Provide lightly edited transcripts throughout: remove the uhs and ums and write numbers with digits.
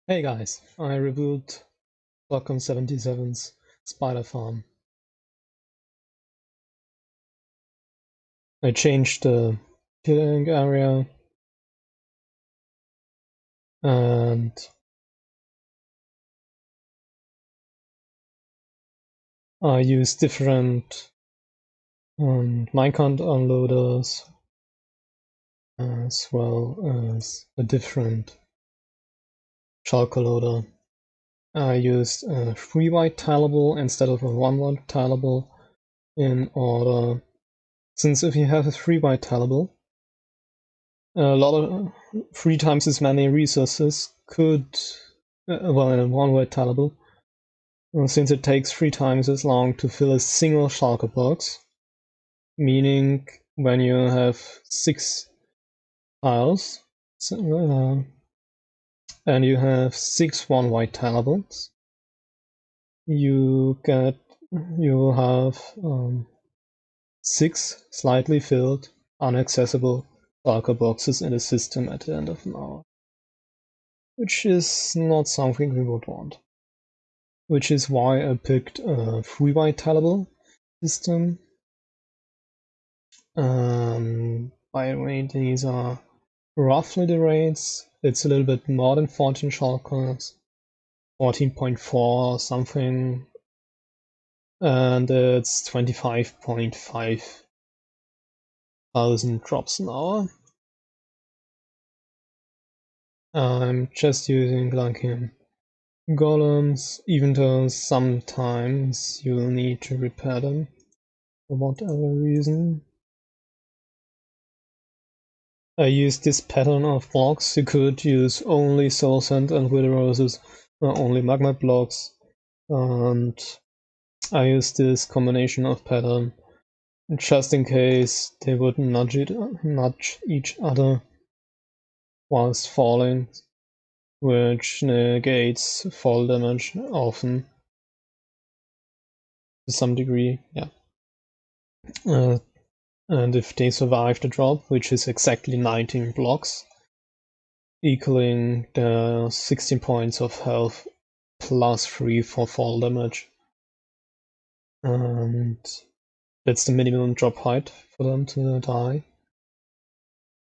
Hey guys, I reviewed Docm77s Spider Farm. I changed the killing area and I used different minecart unloaders as well as a different shulker loader. I used a 3 white tileable instead of a 1 white tileable in order, since if you have a 3 white tileable, a lot of 3 times as many resources could, well, in a 1 white tileable, since it takes 3 times as long to fill a single shulker box, meaning when you have 6 tiles, and you have 6 1 white tileables, you will have 6 slightly filled, inaccessible shulker boxes in the system at the end of an hour, which is not something we would want. Which is why I picked a 3 white tileable system. By the way, these are roughly the rates. It's a little bit more than 14 shulkers, 14.4 or something, and it's 25.5 thousand drops an hour. I'm just using like golems, even though sometimes you'll need to repair them for whatever reason. I used this pattern of blocks. You could use only soul sand and wither roses, or only magma blocks, and I used this combination of pattern just in case they would nudge each other whilst falling, which negates fall damage often to some degree, yeah. And if they survive the drop, which is exactly 19 blocks, equaling the 16 points of health plus 3 for fall damage, and that's the minimum drop height for them to die.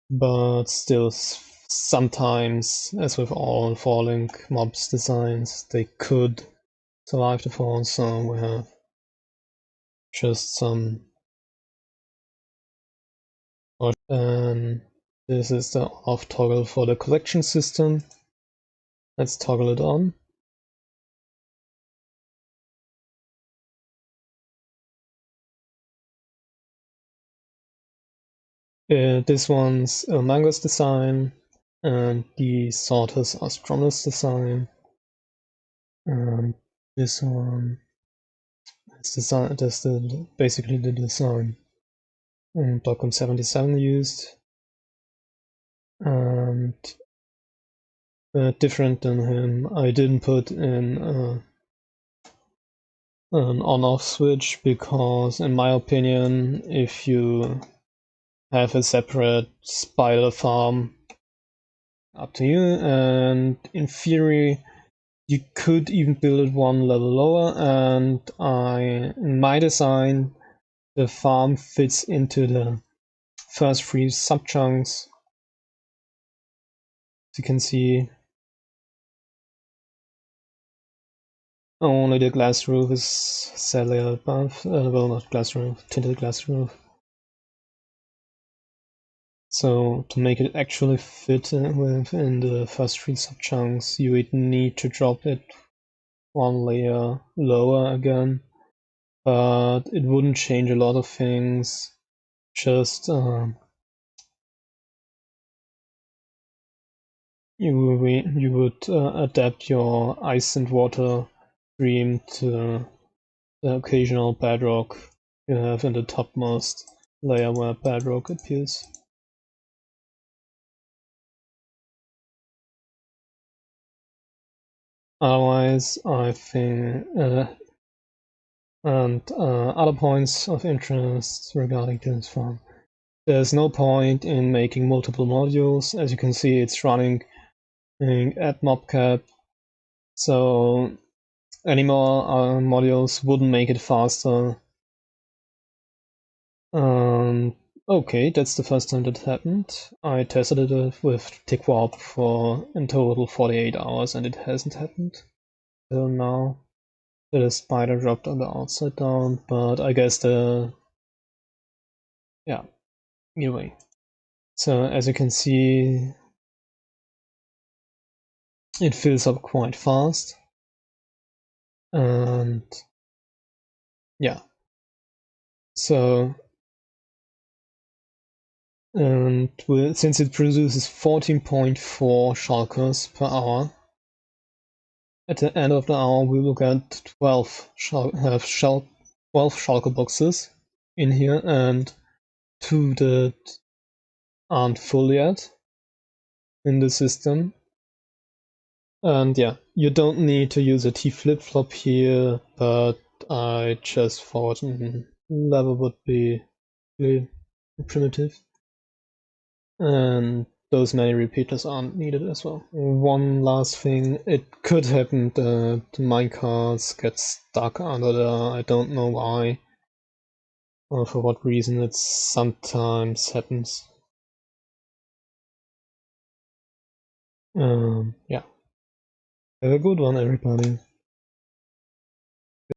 But still, sometimes, as with all falling mobs designs, they could survive the fall, so we have just some. And this is the off toggle for the collection system. Let's toggle it on. This one's a Mango's design, and the Sorters are Astronomers design. And this one is design. That's basically the design Docm77 used, and different than him, I didn't put in an on-off switch because, in my opinion, if you have a separate spider farm, up to you, and in theory you could even build it one level lower, and in my design, the farm fits into the first 3 subchunks. As you can see, only the glass roof is sadly above, well, not glass roof, tinted glass roof. So to make it actually fit within the first 3 subchunks, you would need to drop it 1 layer lower again, but it wouldn't change a lot of things. Just you would adapt your ice and water stream to the occasional bedrock you have in the topmost layer where bedrock appears. Otherwise, I think, and other points of interest regarding this farm. There's no point in making multiple modules. As you can see, it's running at mob cap So any more modules wouldn't make it faster. Okay, that's the first time that happened. I tested it with tick warp for in total 48 hours and it hasn't happened till now. The spider dropped on the outside down, but I guess yeah, anyway. So as you can see, it fills up quite fast. And yeah, so and since it produces 14.4 shulkers per hour, at the end of the hour we will get 12 shulker boxes in here, and 2 that aren't full yet in the system. And yeah, you don't need to use a T flip-flop here, but I just thought level would be really primitive. And those many repeaters aren't needed as well. One last thing, it could happen that minecarts get stuck under there. I don't know why or for what reason. It sometimes happens. Yeah. Have a good one, everybody.